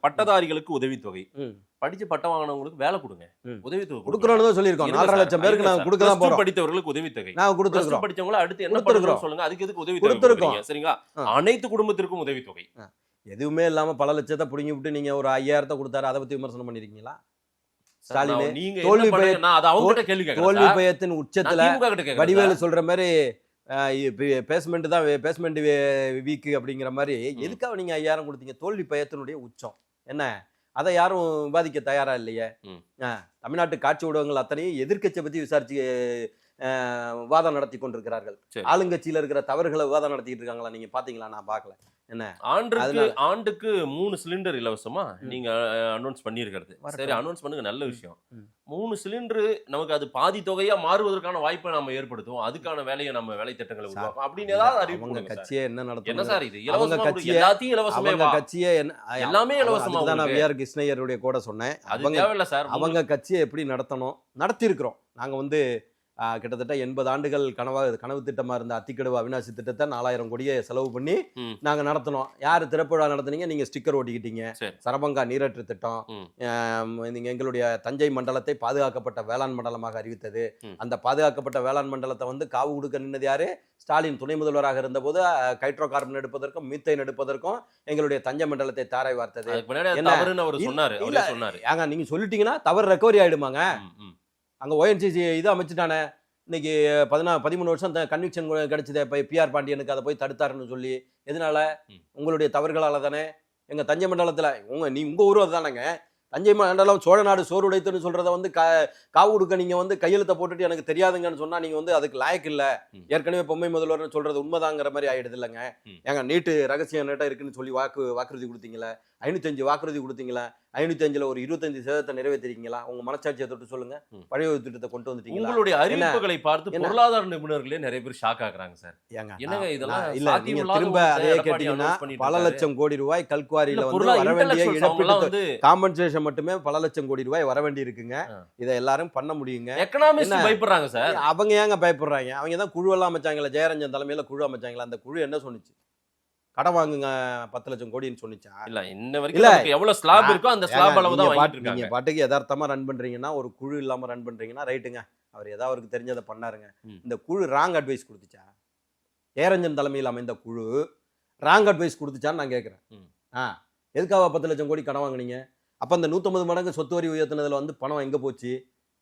பட்டதாரிகளுக்கு உதவித்தொகை, படிச்சு பட்டம் வாங்கினவங்களுக்கு வேலை கொடுங்க, உதவித்தொகை கொடுக்குறோம்னு சொல்லியிருக்கோம். 4.5 லட்சம் பேருக்கு நாங்க கொடுக்க தான் போறோம். படித்தவர்களுக்கு உதவித்தொகை நாங்க கொடுத்துருக்கோம். படிச்சவங்கள அடுத்து என்ன பண்ணுறோம் சொல்லுங்க. அதுக்கு எதுக்கு உதவித்தொகை கொடுக்குறீங்க? சரிங்களா, அனைத்து குடும்பத்திற்கும் உதவித்தொகை. எதுவுமே இல்லாம பல லட்சத்தை புடுங்கி விட்டு நீங்க ஒரு 5000 கொடுத்தாரு, அதை பத்தி விமர்சனம் பண்ணிருக்கீங்களா? ஸ்டாலின் தோல்வி பயத்தின் உச்சத்துல வடிவேலு சொல்ற மாதிரி பேஸ்மெண்ட் தான் பேஸ்மெண்ட் வீக்கு அப்படிங்கிற மாதிரி எதுக்காக நீங்க 5000 கொடுத்தீங்க? தோல்வி பயத்தினுடைய உச்சம் என்ன? அதை யாரும் விவாதிக்க தயாரா இல்லையே. தமிழ்நாட்டு காட்சி ஊடகங்கள் அத்தனையும் எதிர்க்கட்சியை பத்தி விசாரிச்சு விவாதம் நடத்தி கொண்டிருக்கிறார்கள். ஆளுங்கட்சியில இருக்கிற தவறுகளை விவாதம் நடத்திட்டு இருக்காங்களா? நீங்க பாத்தீங்களா? நான் பாக்கல. என்ன ஆண்டுக்கு 3 சிலிண்டர் இலவசமா நீங்க அனௌன்ஸ் பண்ணிருக்கிறது. சரி, அனௌன்ஸ் பண்ணுங்க, நல்ல விஷயம். 3 சிலிண்டர் நமக்கு அது பாதி தொகையா மாறுவதற்கான வாய்ப்பை நம்ம ஏற்படுத்துவோம். அதுக்கான வேலையை நம்ம வேலை திட்டங்களை உருவாக்கும் அப்படின்னு ஏதாவது அறிவிப்பு கட்சியே என்ன நடத்தும்? என்ன சார் இது? எல்லாத்தையும் இலவசமா, கட்சியே எல்லாமே இலவசமா. நான் வி.ஆர். கிருஷ்ணய்யருடைய கூட சொன்னேன். அவங்க கட்சியை எப்படி நடத்தணும் நடத்தி இருக்கிறோம். நாங்க கிட்டத்தட்ட 80 ஆண்டுகள் கனவு திட்டமா இருந்த அத்திக்கடவு அவிநாசி திட்டத்தை 4000 கோடியை செலவு பண்ணி நாங்க நடத்தினோம். யாரு திறப்புழா நடத்தினீங்க? நீங்க ஸ்டிக்கர் ஓட்டிக்கிட்டீங்க. சரபங்கா நீரேற்று திட்டம், நீங்க எங்களுடைய தஞ்சை மண்டலத்தை பாதுகாக்கப்பட்ட வேளாண் மண்டலமாக அறிவித்தது. அந்த பாதுகாக்கப்பட்ட வேளாண் மண்டலத்தை காவு கொடுக்க நின்னது யாரு? ஸ்டாலின் துணை முதல்வராக இருந்த போது ஹைட்ரோ கார்பன் எடுப்பதற்கும் மீத்தைன் எடுப்பதற்கும் எங்களுடைய தஞ்சை மண்டலத்தை தாரை வார்த்தது. நீங்க சொல்லிட்டீங்கன்னா தவறு ரெக்கவரி ஆயிடுமாங்க. அங்க ONGC இது அமைச்சுட்டானே, இன்னைக்கு 13 வருஷம் கன்விக்ஷன் கிடைச்சது. இப்போ PR பாண்டியனுக்கு அதை போய் தடுத்தாருன்னு சொல்லி, எதனால? உங்களுடைய தவறுகளால தானே. எங்க தஞ்சை மண்டலத்துல உங்க ஊர் தானேங்க தஞ்சை மண்டலம். சோழ நாடு சோறு உடைத்துன்னு சொல்றத காவு கொடுக்க நீங்க கையெழுத்த போட்டுட்டு எனக்கு தெரியாதுங்கன்னு சொன்னா நீங்க அதுக்கு லாயக்கு இல்ல. ஏற்கனவே பொம்மை முதல்வர்னு சொல்றது உண்மைதாங்கிற மாதிரி ஆயிடுது இல்லைங்க. ஏங்க நீட்டு ரகசியம் நேட்டா இருக்குன்னு சொல்லி வாக்குறுதி கொடுத்தீங்களா? 505 வாக்குறுதி கொடுத்தீங்களா? 505ல ஒரு 25% நிறைவேற்றிருக்கீங்களா? உங்க மனச்சாட்சியை தொட்டு சொல்லுங்க. பழைய திட்டத்தை கொண்டு வந்துட்டீங்களா? உங்களுடைய அறிவிப்புகளை பார்த்து பொருளாதார நிபுணர்களே நிறைய பேர் ஷாக் ஆகுறாங்க சார். என்னங்க இதெல்லாம் இல்ல. நீங்க திரும்ப அதே கேட்டீங்கன்னா பல லட்சம் கோடி ரூபாய் கல்குவாரியில வர வேண்டிய இழப்பீடு காம்பன்சேஷன் மட்டுமே பல லட்சம் கோடி ரூபாய் வர வேண்டி இருக்குங்க. இதை எல்லாரும் பண்ண முடியுங்க. எக்கனாமிஸ்ட் பயப்படுறாங்க சார். அவங்க ஏங்க பயப்படுறாங்க? அவங்க தான் குழு எல்லாம் அமைச்சாங்களா, ஜெயரஞ்சன் தலைமையில குழு அமைச்சாங்களா. அந்த குழு என்ன சொன்னிச்சு? கடன் வாங்குங்க 10 லட்சம் கோடின்னு சொன்னிச்சா? இல்ல, இன்ன வரைக்கும் எவ்வளவு ஸ்லாப் இருக்கோ அந்த ஸ்லாப் அளவு தான் வாங்கிட்டு இருக்காங்க. நீங்க பாட்டுக்கு யதார்த்தமா ரன் பண்றீங்கன்னா, ஒரு குழு இல்லாம ரன் பண்றீங்கன்னா ரைட்டுங்க. அவர் ஏதாவது அவருக்கு தெரிஞ்சதை பண்ணாருங்க. இந்த குழு ராங் அட்வைஸ் கொடுத்துச்சா? ஜெயரஞ்சன் தலைமையில் அமைந்த குழு ராங் அட்வைஸ் கொடுத்துச்சான்னு நான் கேட்கிறேன். எதுக்காக 10 லட்சம் கோடி கடன் வாங்குனீங்க? அப்ப அந்த 150 மடங்கு சொத்து வரி உயர்த்தினதுல பணம் எங்க போச்சு?